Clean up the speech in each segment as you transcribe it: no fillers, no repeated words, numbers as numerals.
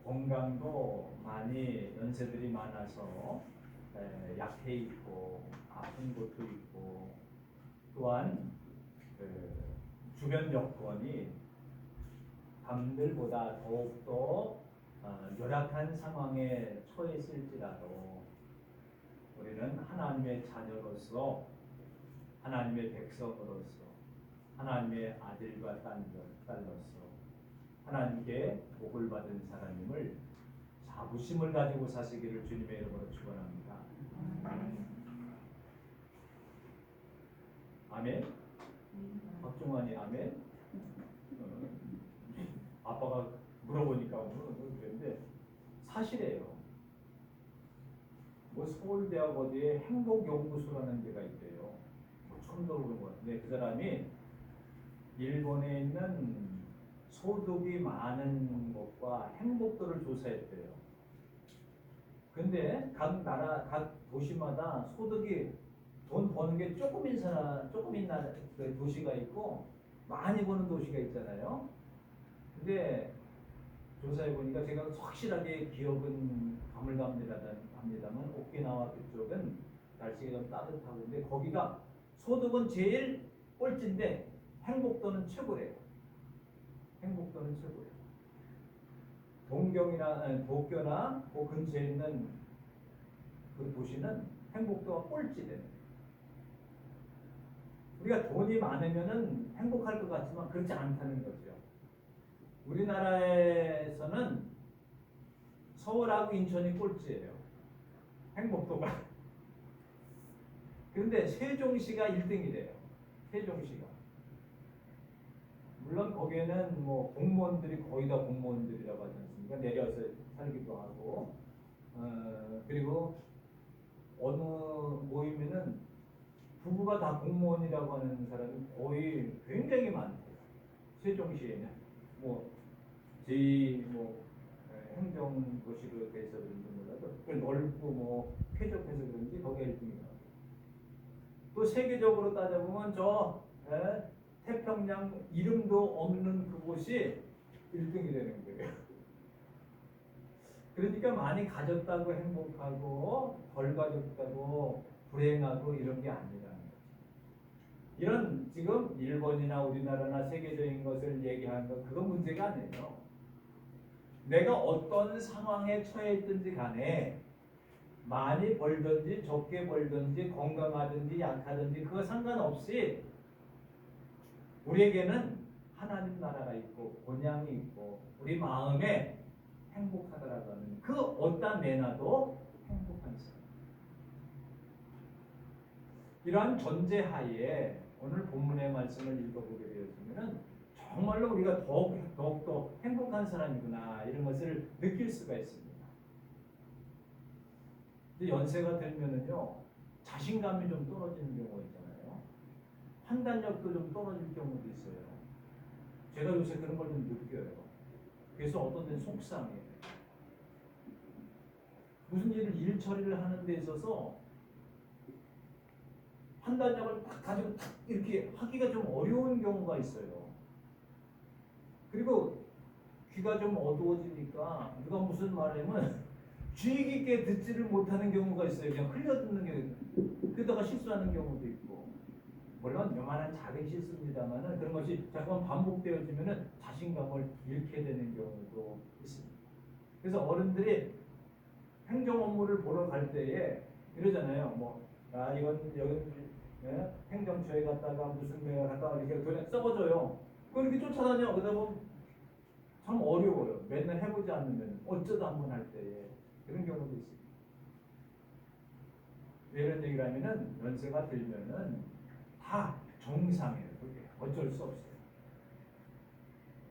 건강도 많이 연세들이 많아서 약해 있고 아픈 것도 있고 또한 주변 여건이 남들보다 더욱더 열악한 상황에 처했을지라도 우리는 하나님의 자녀로서 하나님의 백성으로서 하나님의 아들과 딸로서 하나님께 복을 받은 사람임을 자부심을 가지고 사시기를 주님의 이름으로 축원합니다. 아멘. 박종환이 아멘. 아빠가 물어보니까 그랬는데 사실이에요. 뭐 서울대학 어디에 행복연구소라는 데가 있대요. 처음 들어보는 것 같은데 그 사람이 일본에 있는 소득이 많은 곳과 행복도를 조사했대요. 근데 각 나라, 각 도시마다 소득이 돈 버는 게 조금인 그 도시가 있고 많이 버는 도시가 있잖아요. 근데 조사해 보니까 제가 확실하게 기억은 가물가물합니다만 오키나와 그쪽은 날씨가 좀 따뜻하고 근데 거기가 소득은 제일 꼴찌인데 행복도는 최고래요. 행복도는 최고예요. 도쿄나 그 근처에 있는 그 도시는 행복도가 꼴찌래요. 우리가 돈이 많으면은 행복할 것 같지만 그렇지 않다는 거죠. 우리나라에서는 서울하고 인천이 꼴찌예요. 행복도가. 그런데 세종시가 1등이래요. 세종시가. 물론 거기에는 뭐 공무원들이 거의 다 공무원들이라고 하지 않습니까? 내려서 살기도 하고 그리고 어느 모임에는 부부가 다 공무원이라고 하는 사람이 거의 굉장히 많대요. 세종시에는 뭐 행정도시로 돼서 그런지 몰라도 넓고 뭐 쾌적해서 그런지 거기가 1등이라고. 또 세계적으로 따져보면 태평양 이름도 없는 그곳이 1등이 되는 거예요. 그러니까 많이 가졌다고 행복하고 덜 가졌다고 불행하고 이런 게 아니라는 거죠. 이런 지금 일본이나 우리나라나 세계적인 것을 얘기하는 건 그건 문제가 아니에요. 내가 어떤 상황에 처해 있든지 간에 많이 벌든지 적게 벌든지 건강하든지 약하든지 그거 상관없이 우리에게는 하나님 나라가 있고 본향이 있고 우리 마음에 행복하다라고 하는 그 어디다 내놔도 행복한 삶. 이러한 전제하에 오늘 본문의 말씀을 읽어보게 되었으면 정말로 우리가 더욱더 행복한 사람이구나 이런 것을 느낄 수가 있습니다. 근데 연세가 들면은요 자신감이 좀 떨어지는 경우가 있잖아요. 판단력도 좀 떨어질 경우도 있어요. 제가 요새 그런 걸 좀 느껴요. 그래서 어떤 데는 속상해요. 무슨 일 처리를 하는 데 있어서 판단력을 딱 가지고 딱 이렇게 하기가 좀 어려운 경우가 있어요. 그리고 귀가 좀 어두워지니까 누가 무슨 말하면 주의 깊게 듣지를 못하는 경우가 있어요. 그냥 흘려듣는 게 그러다가 실수하는 경우도 있고 물론 요만한 작은 실수입니다만은 그런 것이 자꾸만 반복되어지면은 자신감을 잃게 되는 경우도 있습니다. 그래서 어른들이 행정 업무를 보러 갈 때에 이러잖아요. 이건 여기 행정처에 갔다가 무슨 데에 갔다가 이렇게 돈에 썩어져요. 그걸 이렇게 쫓아다녀. 그러다 보면 참 어려워요. 맨날 해보지 않으면 어쩌다 한번 할 때에 그런 경우도 있습니다. 왜 이런 얘기를 하면은 연세가 들면은 다 정상이에요. 그게 어쩔 수 없어요.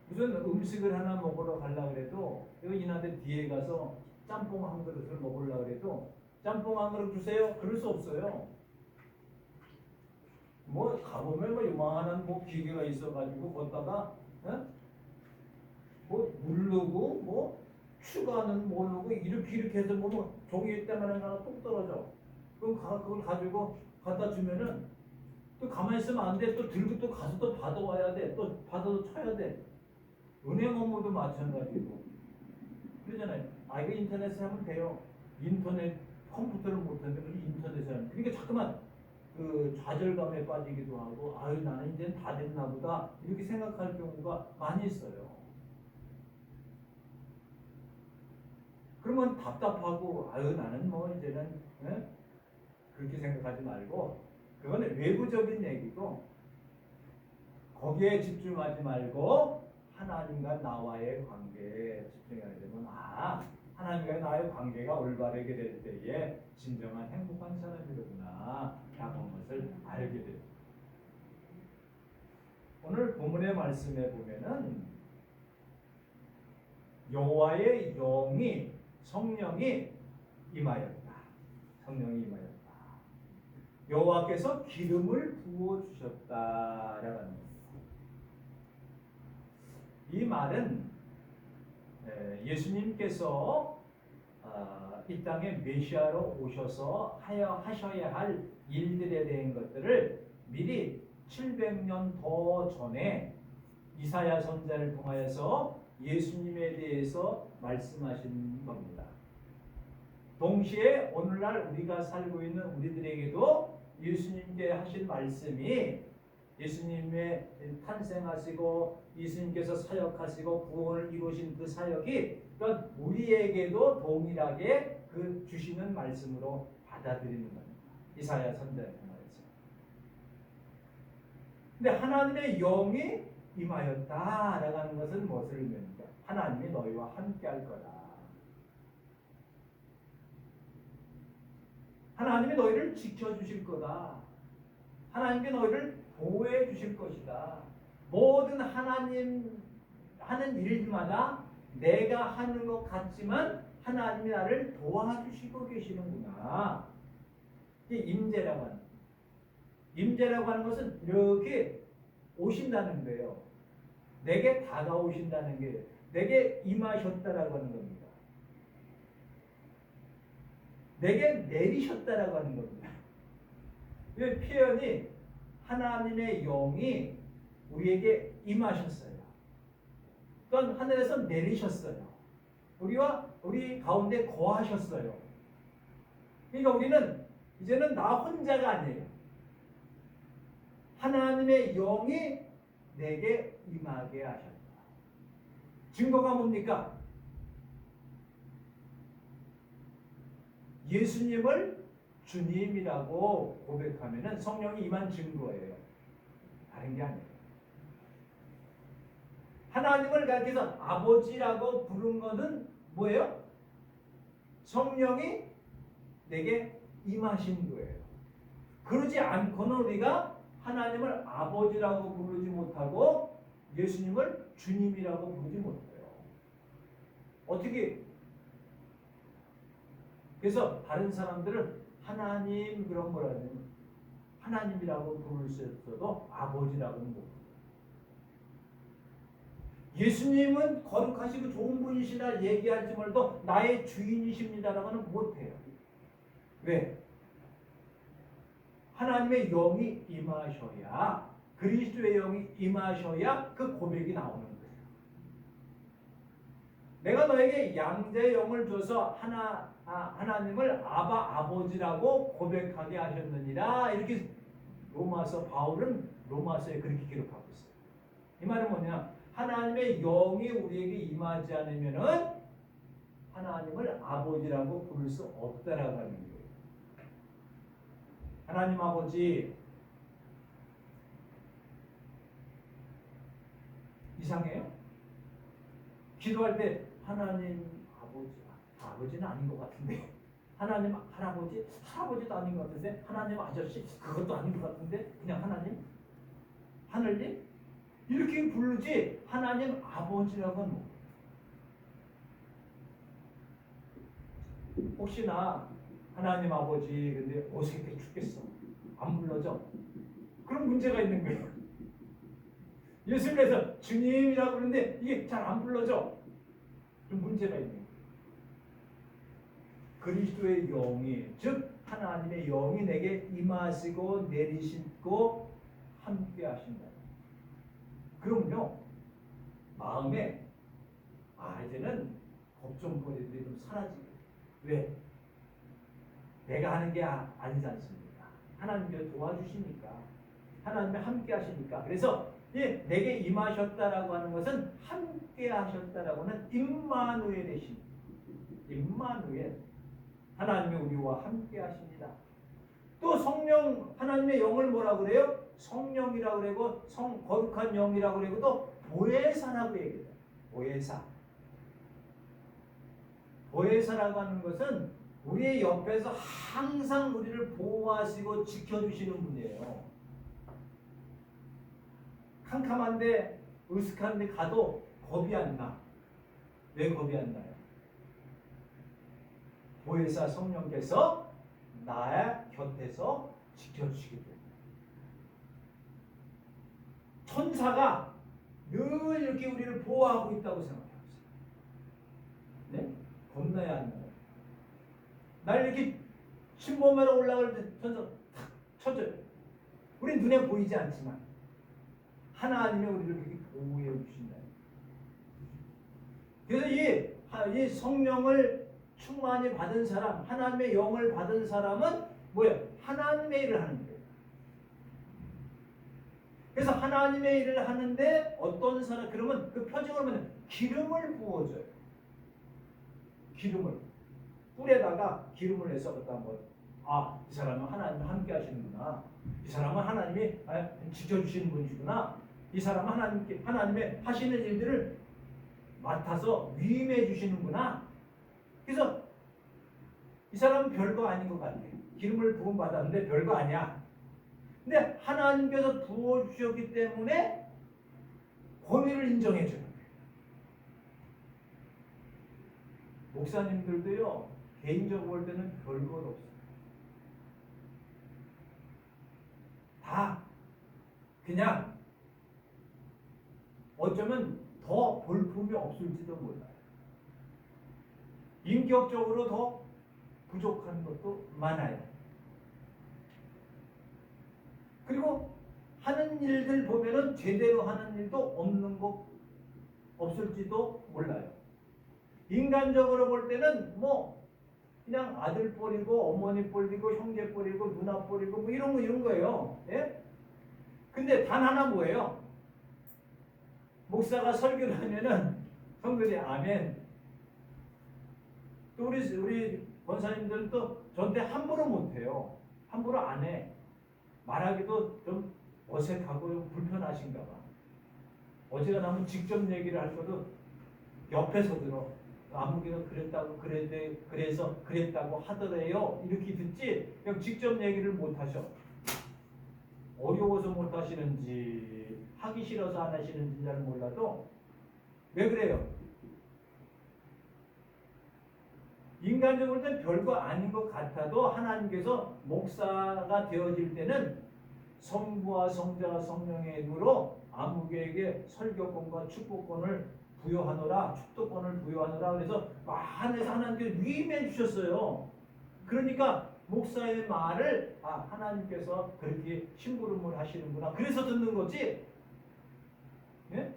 무슨 음식을 하나 먹으러 가려고 해도 이나대 뒤에 가서 짬뽕 한 그릇을 먹으려고 해도 짬뽕 한 그릇 주세요. 그럴 수 없어요. 가보면 요만한 기계가 있어가지고 걷다가 누르고 추가는 모르고 이렇게 해서 종이 때문에 하나 뚝 떨어져. 그럼 그걸 가지고 갖다 주면은 또 가만히 있으면 안 돼. 또 들고 또 가서 또 받아와야 돼. 또 받아서 쳐야 돼. 은행 업무도 마찬가지고. 그러잖아요. 그러잖아요. 아, 이거 인터넷에 하면 돼요. 인터넷, 컴퓨터를 못하는데 무슨 인터넷에 하는. 그러니까 자꾸만 그 좌절감에 빠지기도 하고, 아유, 나는 이제 다 됐나 보다. 이렇게 생각할 경우가 많이 있어요. 그러면 답답하고, 아유, 나는 뭐 이제는, 예? 그렇게 생각하지 말고, 그거는 외부적인 얘기고, 거기에 집중하지 말고, 하나님과 나와의 관계에 집중하게 되면, 아, 하나님과 나의 관계가 올바르게 될 때에 진정한 행복한 사람이로구나 라는 것을 알게 됩니다. 오늘 본문의 말씀에 보면은 여호와의 영이 성령이 임하였다. 성령이 임하였다. 여호와께서 기름을 부어 주셨다라는 겁니다. 이 말은 예수님께서 이 땅에 메시아로 오셔서 하셔야 할 일들에 대한 것들을 미리 700년 더 전에 이사야 선지자를 통하여서 예수님에 대해서 말씀하신 겁니다. 동시에 오늘날 우리가 살고 있는 우리들에게도 예수님께 하신 말씀이 예수님의 탄생하시고 예수님께서 사역하시고 구원을 이루신 그 사역이 그러니까 우리에게도 동일하게 그 주시는 말씀으로 받아들이는 겁니다. 이사야 선지자를 통해서. 근데 하나님의 영이 임하였다라고 하는 것은 무엇을 의미합니까? 하나님이 너희와 함께 할 거다. 하나님이 너희를 지켜주실 거다. 하나님께 너희를 보호해 주실 것이다. 모든 하나님 하는 일마다 내가 하는 것 같지만 하나님이 나를 도와주시고 계시는구나. 이게 임재라고 하는 거예요. 임재라고 하는 것은 이렇게 오신다는 거예요. 내게 다가오신다는 게 내게 임하셨다라고 하는 겁니다. 내게 내리셨다라고 하는 겁니다. 이 표현이 하나님의 영이 우리에게 임하셨어요. 그건 하늘에서 내리셨어요. 우리 가운데 거하셨어요. 그러니까 우리는 이제는 나 혼자가 아니에요. 하나님의 영이 내게 임하게 하셨다. 증거가 뭡니까? 예수님을 주님이라고 고백하면 성령이 임한 증거예요. 다른 게 아니에요. 하나님을 가르쳐서 아버지라고 부른 것은 뭐예요? 성령이 내게 임하신 거예요. 그러지 않고는 우리가 하나님을 아버지라고 부르지 못하고 예수님을 주님이라고 부르지 못해요. 어떻게? 그래서 다른 사람들은 하나님 그런 거라면 하나님이라고 부를 수 있어도 아버지라고는 못 부르요. 예수님은 거룩하시고 좋은 분이시다 얘기할지 몰라도 나의 주인이십니다라고는 못해요. 왜? 하나님의 영이 임하셔야 그리스도의 영이 임하셔야 그 고백이 나오는 거예요. 내가 너에게 양자의 영을 줘서 하나님을 아버지라고 고백하게 하셨느니라 이렇게 바울은 로마서에 그렇게 기록하고 있어요. 이 말은 뭐냐? 하나님의 영이 우리에게 임하지 않으면은 하나님을 아버지라고 부를 수 없다라고 하는 거예요. 하나님 아버지 이상해요? 기도할 때 하나님 아버지는 아닌 것 같은데 하나님 할아버지도 아닌 것 같은데 하나님 아저씨 그것도 아닌 것 같은데 그냥 하늘님 이렇게 부르지 하나님 아버지라고는 뭐. 혹시나 하나님 아버지 근데 어색해 죽겠어 안 불러줘 그런 문제가 있는 거예요. 예수님께서 주님이라고 그러는데 이게 잘 안 불러져 좀 문제가 있는 거예요. 그리스도의 영이 즉 하나님의 영이 내게 임하시고 내리시고 함께 하신다. 그럼요 마음에 이제는 걱정거리들이 좀 사라지게. 왜? 내가 하는 게 아니지 않습니까? 하나님께서 도와주시니까. 하나님이 함께 하시니까. 그래서 내게 임하셨다라고 하는 것은 함께 하셨다라고 하는 임마누엘이신. 임마누엘. 하나님이 우리와 함께 하십니다. 또 성령, 하나님의 영을 뭐라 그래요? 성령이라고 그러고 거룩한 영이라고 그러고 또 보혜사라고 얘기해요. 보혜사. 보혜사라고 하는 것은 우리의 옆에서 항상 우리를 보호하시고 지켜주시는 분이에요. 캄캄한데 으슥한데 가도 겁이 안 나. 왜 겁이 안 나요? 보혜사 성령께서 나의 곁에서 지켜주시기 때문에. 천사가 늘 이렇게 우리를 보호하고 있다고 생각해보세요. 네? 겁나야 안 나요. 날 이렇게 신보매로 올라갈 때 천사 탁 쳐줘요. 우리 눈에 보이지 않지만 하나님이 우리를 그렇게 보호해 주신다. 그래서 이 성령을 충만히 받은 사람, 하나님의 영을 받은 사람은 뭐예요? 하나님의 일을 하는 거예요. 그래서 하나님의 일을 하는데 어떤 사람, 그러면 그 표징을 보면 기름을 부어줘요. 기름을. 뿔에다가 기름을 내서 갖다 이 사람은 하나님과 함께 하시는구나. 이 사람은 하나님이 지켜주시는 분이시구나. 이 사람은 하나님의 하시는 일들을 맡아서 위임해 주시는구나. 그래서 이 사람은 별거 아닌 것 같아. 기름을 부음 받았는데 별거 아니야. 근데 하나님께서 부어주셨기 때문에 권위를 인정해 주는 거예요. 목사님들도요, 개인적으로 볼 때는 별거 없어요. 다 그냥 어쩌면 더 볼품이 없을지도 몰라요. 인격적으로 더 부족한 것도 많아요. 그리고 하는 일들 보면은 제대로 하는 일도 없는 거 없을지도 몰라요. 인간적으로 볼 때는 그냥 아들 뻘이고 어머니 뻘이고 형제 뻘이고 누나 뻘이고 이런 거예요. 예? 근데 단 하나 뭐예요? 목사가 설교를 하면은 성도들이 아멘. 또 우리 권사님들은 또 전대 함부로 못해요. 함부로 안 해. 말하기도 좀 어색하고 불편하신가 봐. 어지간하면 직접 얘기를 할 것도 옆에서 들어. 아무개가 그랬다고 그래서 그랬다고 하더래요. 이렇게 듣지 그냥 직접 얘기를 못 하셔. 어려워서 못 하시는지 하기 싫어서 안 하시는지 잘 몰라도 왜 그래요? 인간적으로 는 별거 아닌 것 같아도 하나님께서 목사가 되어질 때는 성부와 성자와 성령의 이름으로 아무개에게 설교권과 축복권을 부여하노라, 축도권을 부여하노라. 그래서 하늘에서 하나님께서 위임해 주셨어요. 그러니까 목사의 말을 하나님께서 그렇게 심부름을 하시는구나. 그래서 듣는 거지. 예?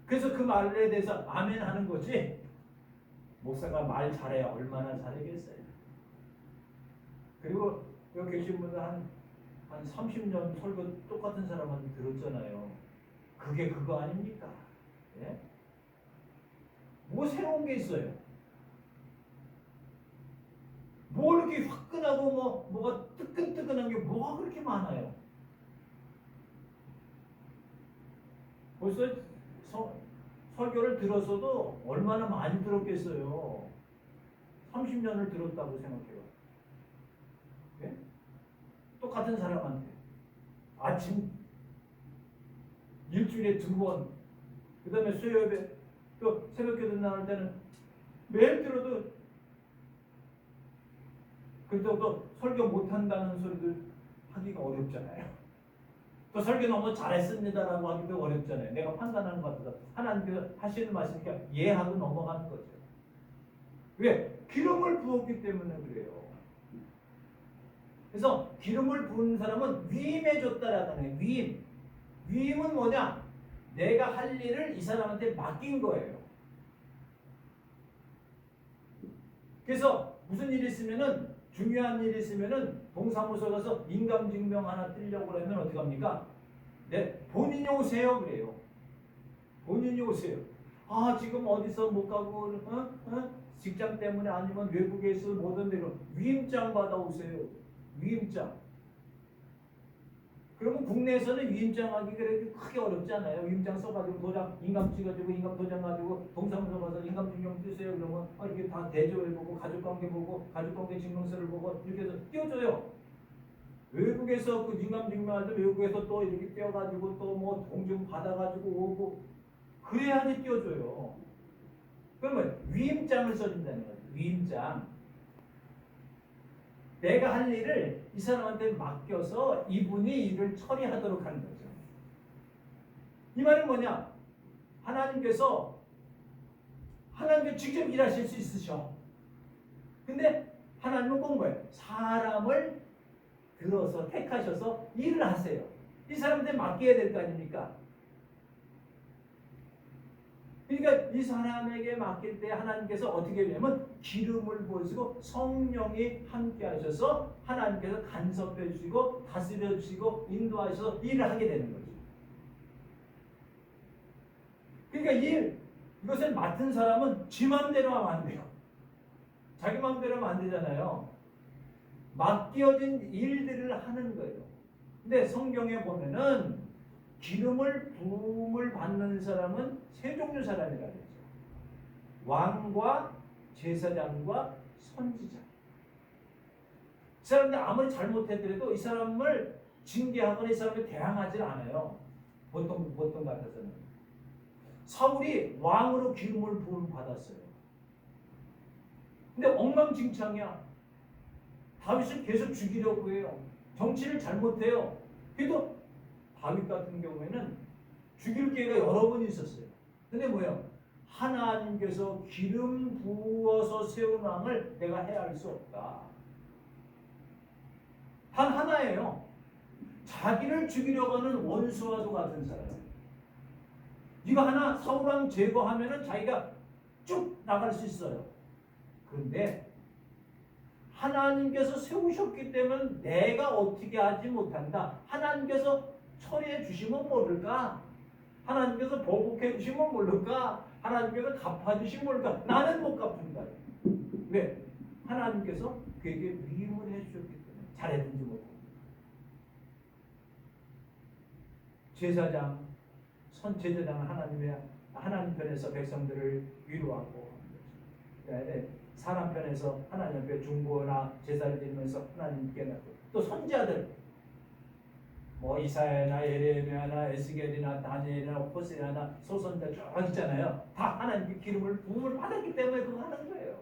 그래서 그 말에 대해서 아멘 하는 거지. 목사가 말 잘해야 얼마나 잘하겠어요. 그리고 여기 계신 분들 한 30년 설교 똑같은 사람한테 들었잖아요. 그게 그거 아닙니까? 예? 뭐 새로운 게 있어요? 뭐 이렇게 화끈하고 뭐가 뜨끈뜨끈한 게 뭐가 그렇게 많아요? 벌써 설교를 들었어도 얼마나 많이 들었겠어요. 30년을 들었다고 생각해요. 예? 똑같은 사람한테 아침 일주일에 2번, 그 다음에 수요일에 또 새벽기도 나올 때는 매일 들어도 그래도 또 설교 못한다는 소리도 하기가 어렵잖아요. 또 설교 너무 잘했습니다라고 하기도 어렵잖아요. 내가 판단하는 것 같아서 하나님께서 하시는 말씀이니까 이해하고 넘어가는 거죠. 왜? 기름을 부었기 때문에 그래요. 그래서 기름을 부은 사람은 위임해줬다라는 거예요. 위임은 뭐냐? 내가 할 일을 이 사람한테 맡긴 거예요. 그래서 무슨 일이 있으면은 중요한 일이 있으면은 동사무소 가서 인감증명 하나 떼려고 그러면 어떻게 합니까? 네, 본인이 오세요 그래요. 본인이 오세요. 아 지금 어디서 못 가고 직장 때문에 아니면 외국에서 뭐든 데로 위임장 받아오세요. 위임장. 그러면 국내에서는 위임장 하기 그렇게 크게 어렵지 않아요. 위임장 써가지고 도장 인감 찍어주고 인감 도장 가지고 동사무소 가서 인감 증명 뜨세요. 그러면 이렇게 다 대조해보고 가족관계 보고 가족관계 증명서를 보고 이렇게 해서 띄워줘요. 외국에서 그 인감 증명할 때 외국에서 또 이렇게 띄워가지고 또 뭐 동증 받아가지고 오고 그래야지 띄워줘요. 그러면 위임장을 써준다는 거죠. 위임장. 내가 할 일을 이 사람한테 맡겨서 이분이 일을 처리하도록 하는 거죠. 이 말은 뭐냐? 하나님께서 직접 일하실 수 있으셔. 근데 하나님은 꼭 뭐예요? 사람을 들어서 택하셔서 일을 하세요. 이 사람한테 맡겨야 될 거 아닙니까? 그러니까 이 사람에게 맡길 때 하나님께서 어떻게 되냐면 기름을 부으시고 성령이 함께 하셔서 하나님께서 간섭해 주시고 다스려 주시고 인도하셔서 일을 하게 되는 거죠. 그러니까 이것을 맡은 사람은 지 마음대로 하면 안 돼요. 자기 마음대로 하면 안 되잖아요. 맡겨진 일들을 하는 거예요. 근데 성경에 보면은 기름을 부음을 받는 사람은 세 종류 사람이라고 했죠. 왕과 제사장과 선지자. 이 사람들 아무리 잘못했더라도 이 사람을 징계하거나 이 사람을 대항하지 않아요. 보통 같아서는. 사울이 왕으로 기름을 부음 받았어요. 근데 엉망진창이야. 다윗을 계속 죽이려고 해요. 정치를 잘못해요. 그래도 다윗 같은 경우에는 죽일 기회가 여러 번 있었어요. 근데 뭐예요? 하나님께서 기름 부어서 세운 왕을 내가 해할 수 없다. 단 하나예요. 자기를 죽이려고 하는 원수와도 같은 사람. 이거 하나 사울왕 제거하면은 자기가 쭉 나갈 수 있어요. 그런데 하나님께서 세우셨기 때문에 내가 어떻게 하지 못한다. 하나님께서 처리해 주시면 모를까? 하나님께서 보복해 주시면 모를까? 하나님께서 갚아주시면 모를까? 나는 못 갚는다. 왜? 하나님께서 그에게 위임을 해주셨기 때문에 잘했는지 못합니다. 제사장은 하나님 편에서 백성들을 위로하고 사람 편에서 하나님 앞에 중보나 제사를 드리면서 하나님께 놨고 또 선지자들 뭐 이사야나 예레미야나 에스겔이나 다니엘이나 호세아나 소선자 쭉 있잖아요. 다 하나님께 기름을 부음을 받았기 때문에 그거 하는 거예요.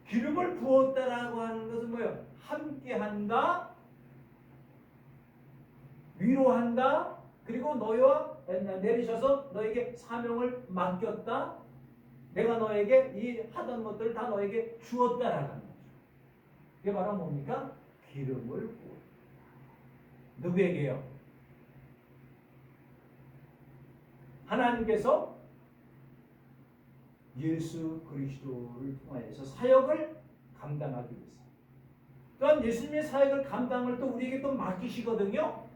기름을 부었다라고 하는 것은 뭐예요? 함께한다, 위로한다, 그리고 너희와 내리셔서 너에게 사명을 맡겼다. 내가 너에게 이 하던 것들을 다 너에게 주었다라는 거죠. 이게 바로 뭡니까? 기름을 부었다. 누구에게요? 하나님께서 예수 그리스도를 통하여서 사역을 감당하기 위해서. 또한 예수님의 사역을 감당을 또 우리에게 또 맡기시거든요.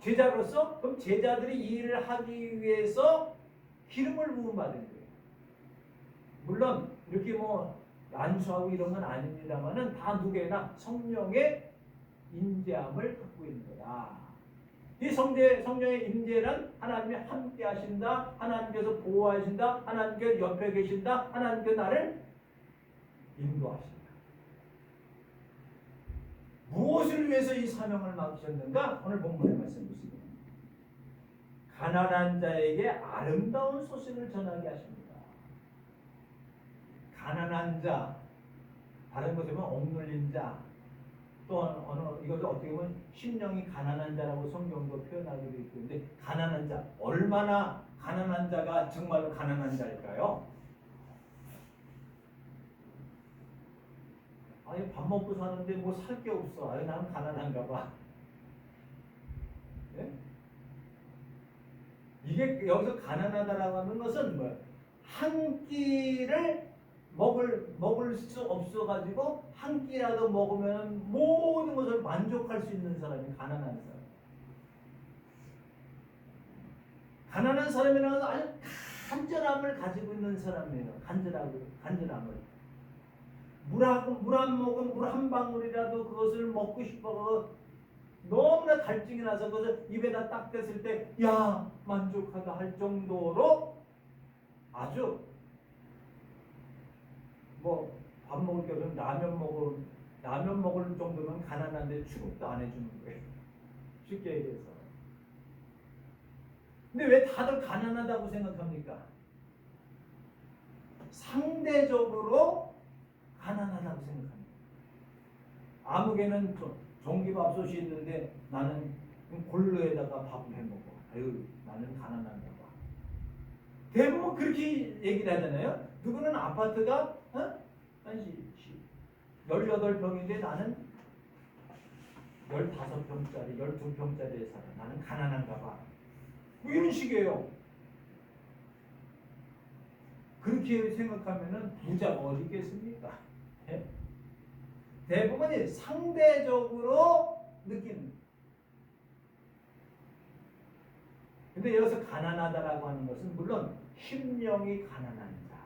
제자로서 그럼 제자들이 이 일을 하기 위해서 기름을 부음 받은 거예요. 물론 이렇게 뭐 안수하고 이런 건 아닙니다만은 다 누구나 성령의 인재함을 갖고 있는 거다. 이 성령의 인재는 하나님이 함께 하신다. 하나님께서 보호하신다. 하나님께서 옆에 계신다. 하나님께서 나를 인도하신다. 무엇을 위해서 이 사명을 맡기셨는가? 오늘 본문의 말씀 보시면 가난한 자에게 아름다운 소식을 전하게 하십니다. 가난한 자, 다른 곳에 보면 억눌린 자, 또 이것도 어떻게 보면 심령이 가난한 자라고 성경도 표현하기도 있고, 근데 가난한 자, 얼마나 가난한 자가 정말로 가난한 자일까요? 아니 밥 먹고 사는데 뭐 살 게 없어. 아니 나는 가난한가 봐. 네? 이게 여기서 가난하다라고 하는 것은 뭐야? 한 끼를 먹을 수 없어가지고 한 끼라도 먹으면 모든 것을 만족할 수 있는 사람이 가난한 사람. 가난한 사람이라는 건 아주 간절함을 가지고 있는 사람이에요. 간절함을. 물 한 방울이라도 그것을 먹고 싶어 너무나 갈증이 나서 그것을 입에다 딱 댔을 때 야 만족하다 할 정도로 아주 뭐 밥 먹을 게 없으면 라면 먹을 정도면 가난한데 취급도 안 해주는 거예요. 쉽게 얘기해서. 근데 왜 다들 가난하다고 생각합니까? 상대적으로 가난하다고 생각합니다. 아무개는 종기밥솥이 있는데 나는 골로에다가 밥을 해 먹어. 아유 나는 가난한가 봐. 대부분 그렇게 얘기를 하잖아요. 누구는 아파트가 18평인데 나는 15평짜리, 12평짜리에 살아. 나는 가난한가 봐. 뭐 이런 식이에요. 그렇게 생각하면은 부자가 어디 있겠습니까? 대부분이 상대적으로 느끼는. 근데 여기서 가난하다라고 하는 것은 물론 심령이 가난한 자.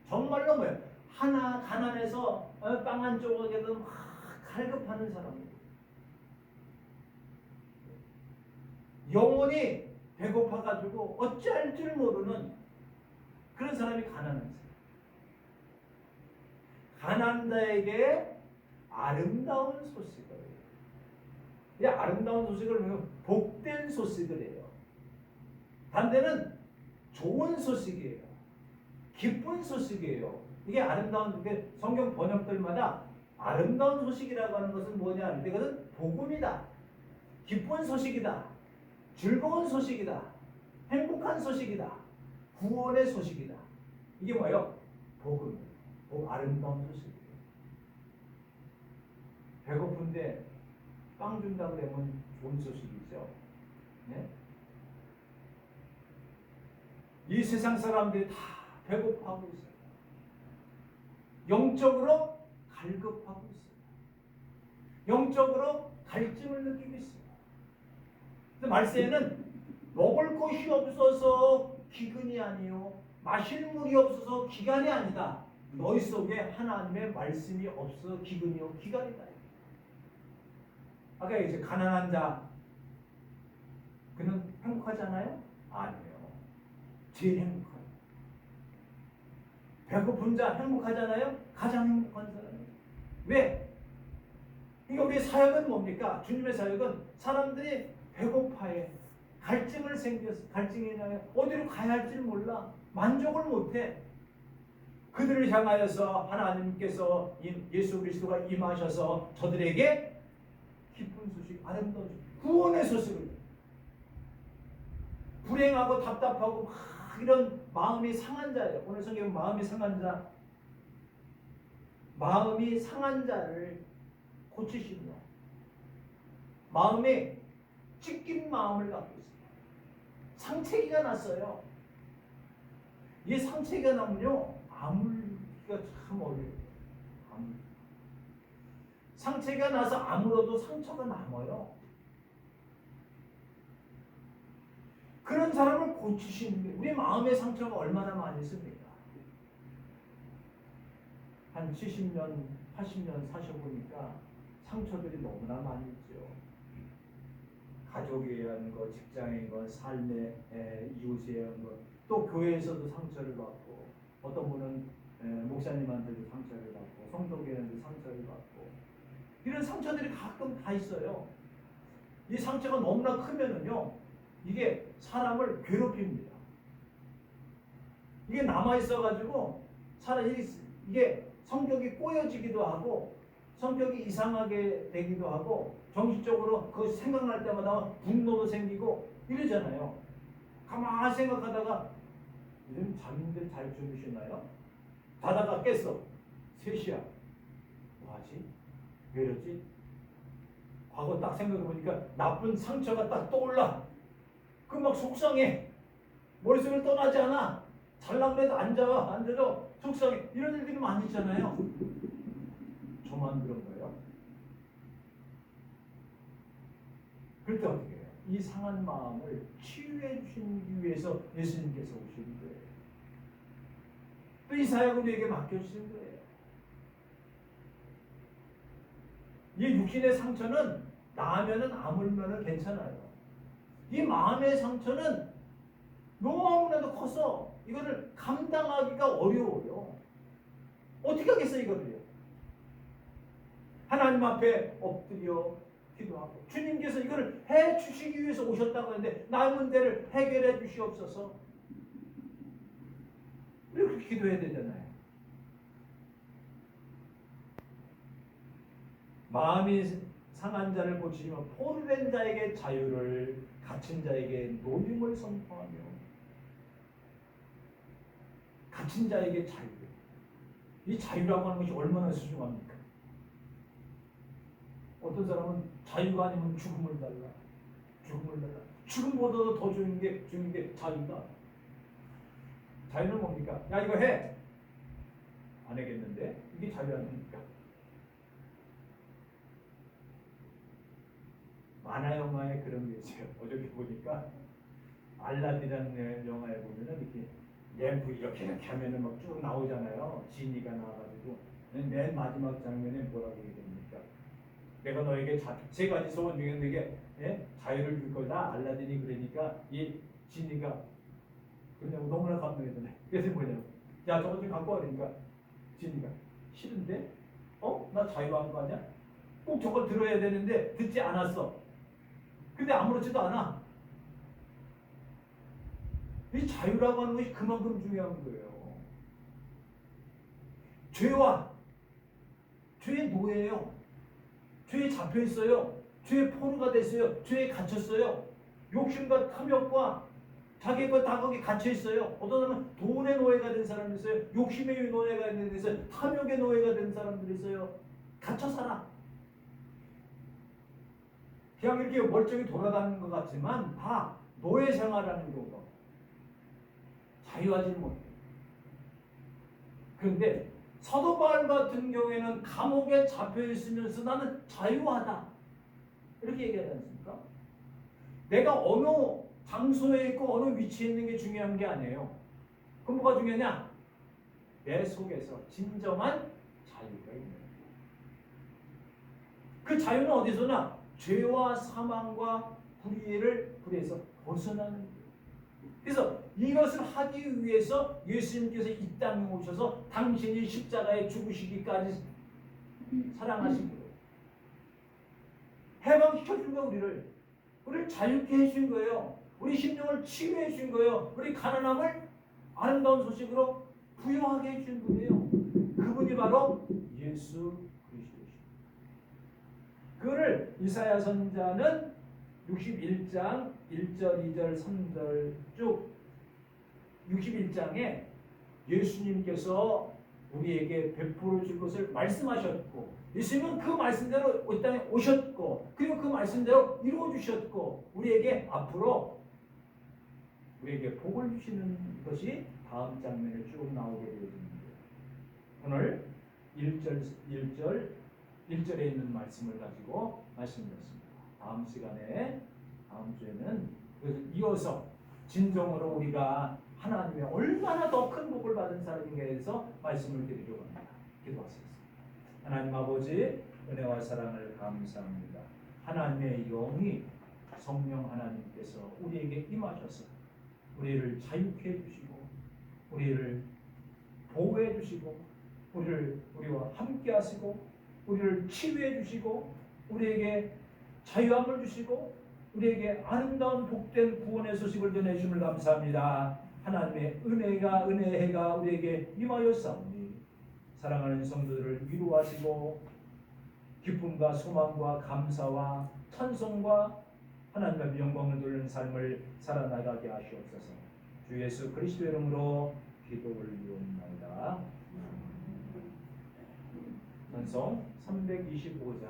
정말로 뭐예요? 하나 가난해서 빵 한 조각에도 막 갈급하는 사람이에요. 영혼이 배고파가지고 어찌할 줄 모르는 그런 사람이 가난한 사람. 가난한 자에게 아름다운 소식을. 이 아름다운 소식을 보면 복된 소식을 해요. 반대는 좋은 소식이에요. 기쁜 소식이에요. 이게 아름다운 게 성경 번역들마다 아름다운 소식이라고 하는 것은 뭐냐? 이것은 복음이다. 기쁜 소식이다. 즐거운 소식이다. 행복한 소식이다. 구원의 소식이다. 이게 뭐예요? 복음. 아름다운 소식이에요. 배고픈데 빵 준다고 그러면 좋은 소식이죠. 네? 이 세상 사람들이 다 배고파하고 있어요. 영적으로 갈급하고 있어요. 영적으로 갈증을 느끼고 있어요. 근데 말세에는 먹을 것이 없어서 기근이 아니요 마실 물이 없어서 기간이 아니다. 너희 속에 하나님의 말씀이 없어 기근이요 기간이다. 아까 이제 가난한 자 그는 행복하지 않아요? 아니에요. 제일 행복해요. 배고픈 자 행복하잖아요? 가장 행복한 사람이에요. 왜? 그러니까 우리의 사역은 뭡니까? 주님의 사역은 사람들이 배고파해. 갈증이 나요. 어디로 가야 할지 몰라. 만족을 못해. 그들을 향하여서 하나님께서 예수 그리스도가 임하셔서 저들에게 기쁜 소식, 아름다운 소식, 구원의 소식을 불행하고 답답하고 막 이런 마음이 상한 자예요. 오늘 성경은 마음이 상한 자, 마음이 상한 자를 고치시며 마음에 찢긴 마음을 갖고 있습니다. 상체기가 났어요. 이 상체기가 나면요 아물기가 참 어려워요. 상체가 나서 아물어도 상처가 남아요. 그런 사람을 고치시는 게 우리 마음의 상처가 얼마나 많이 있습니까? 한 70년, 80년 사셔보니까 상처들이 너무나 많이 있죠. 가족에 의한 것, 직장에 의한 것, 삶의 이웃에 의한 것, 또 교회에서도 상처를 받고 어떤 분은 목사님한테도 상처를 받고 성도교회한테도 상처를 받고 이런 상처들이 가끔 다 있어요. 이 상처가 너무나 크면은요 이게 사람을 괴롭힙니다. 이게 남아있어가지고 이게 성격이 꼬여지기도 하고 성격이 이상하게 되기도 하고 정신적으로 그 생각날 때마다 분노도 생기고 이러잖아요. 가만히 생각하다가 요즘 잠들 잘 주무시나요? 자다가 깼어. 3시야. 뭐하지? 왜 이러지? 과거 딱 생각해보니까 나쁜 상처가 딱 떠올라. 그 막 속상해. 머릿속을 떠나지 않아. 잘라 그래도 앉아줘 속상해 이런 일들이 많이 있잖아요. 저만 그런가요? 그럴 때 어떻게 해요? 이 상한 마음을 치유해 주시기 위해서 예수님께서 오신 거예요. 또 이 사역을 우리에게 맡겨주신 거예요. 이 육신의 상처는 나으면은 아물면은 괜찮아요. 이 마음의 상처는 너무나도 커서 이거를 감당하기가 어려워요. 어떻게 하겠어요, 이거를요? 하나님 앞에 엎드려 기도하고 주님께서 이거를 해 주시기 위해서 오셨다고 하는데 나의 문제를 해결해 주시옵소서. 이렇게 기도해야 되잖아요. 마음이 상한 자를 고치시며 포로된 자에게 자유를, 갇힌 자에게 노임을 선포하며, 갇힌 자에게 자유. 이 자유라고 하는 것이 얼마나 소중합니까? 어떤 사람은 자유가 아니면 죽음을 달라. 죽음을 달라. 죽음보다도 더 중요한 게 자유다. 자유는 뭡니까? 야 이거 해. 안 하겠는데 이게 자유 아닙니까? 만화 영화에 그런 게 있어요. 어저께 보니까 알라딘이라는 영화에 보면은 이렇게 램프 이렇게 하면은 막 쭉 나오잖아요. 지니가 나와가지고 맨 마지막 장면에 뭐라고 얘기 됩니까? 내가 너에게 세 가지 소원 중에 너에게 자유를 줄 거다. 알라딘이 그러니까 이 지니가 그냥 너무나 감동했잖아요. 그래서 뭐냐고 야 저거 좀 갖고 와 그러니까 지니가 싫은데? 나 자유한 거 아니야? 꼭 저걸 들어야 되는데 듣지 않았어. 근데 아무렇지도 않아. 이 자유라고 하는 것이 그만큼 중요한 거예요. 죄와 죄의 노예예요. 죄에 잡혀 있어요. 죄의 포로가 됐어요. 죄에 갇혔어요. 욕심과 탐욕과 자기 것 다 거기 갇혀 있어요. 어떤 사람은 돈의 노예가 된 사람이 있어요. 욕심의 노예가 된 사람이 있어요. 탐욕의 노예가 된 사람들이 있어요. 갇혀 살아. 그냥 이렇게 멀쩡히 돌아가는 것 같지만 다 노예 생활하는 경우가 자유하지 못해. 그런데 사도 바울 같은 경우에는 감옥에 잡혀 있으면서 나는 자유하다 이렇게 얘기하지 않습니까? 내가 어느 장소에 있고 어느 위치에 있는 게 중요한 게 아니에요. 그럼 뭐가 중요하냐? 내 속에서 진정한 자유가 있는 거예요. 그 자유는 어디서나 죄와 사망과 불의에서 벗어나는 거예요. 그래서 이것을 하기 위해서 예수님께서 이 땅에 오셔서 당신이 십자가에 죽으시기까지 사랑하신 거예요. 해방시켜준 거예요. 우리를 자유케 해준 거예요. 우리 심령을 치유해 준 거예요. 우리 가난함을 아름다운 소식으로 부여하게 해준 거예요. 그분이 바로 예수 그리스도이십니다. 그거를 이사야 선자는 61장 1절, 2절, 3절 쭉 61장에 예수님께서 우리에게 베풀어 줄 것을 말씀하셨고 예수님은 그 말씀대로 이 땅에 오셨고 그리고 그 말씀대로 이루어 주셨고 우리에게 앞으로 우리에게 복을 주시는 것이 다음 장면에 쭉 나오게 되어집니다. 오늘 1절에 있는 말씀을 가지고 말씀드렸습니다. 다음 시간에 다음 주에는 이어서 진정으로 우리가 하나님의 얼마나 더 큰 복을 받은 사람인가에 대해서 말씀을 드리려고 합니다. 기도하시겠습니다. 하나님 아버지 은혜와 사랑을 감사합니다. 하나님의 영이 성령 하나님께서 우리에게 임하셔서 우리를 자유케 해주시고 우리를 보호해 주시고 우리와 함께 하시고 우리를 치유해 주시고 우리에게 자유함을 주시고 우리에게 아름다운 복된 구원의 소식을 전해주심을 감사합니다. 하나님의 은혜가 우리에게 임하였사오니 사랑하는 성도들을 위로하시고 기쁨과 소망과 감사와 찬송과 하나님의 영광을 돌리는 삶을 살아나가게 하시옵소서. 주 예수 그리스도 이름으로 기도를 드리옵나이다. 찬송 325장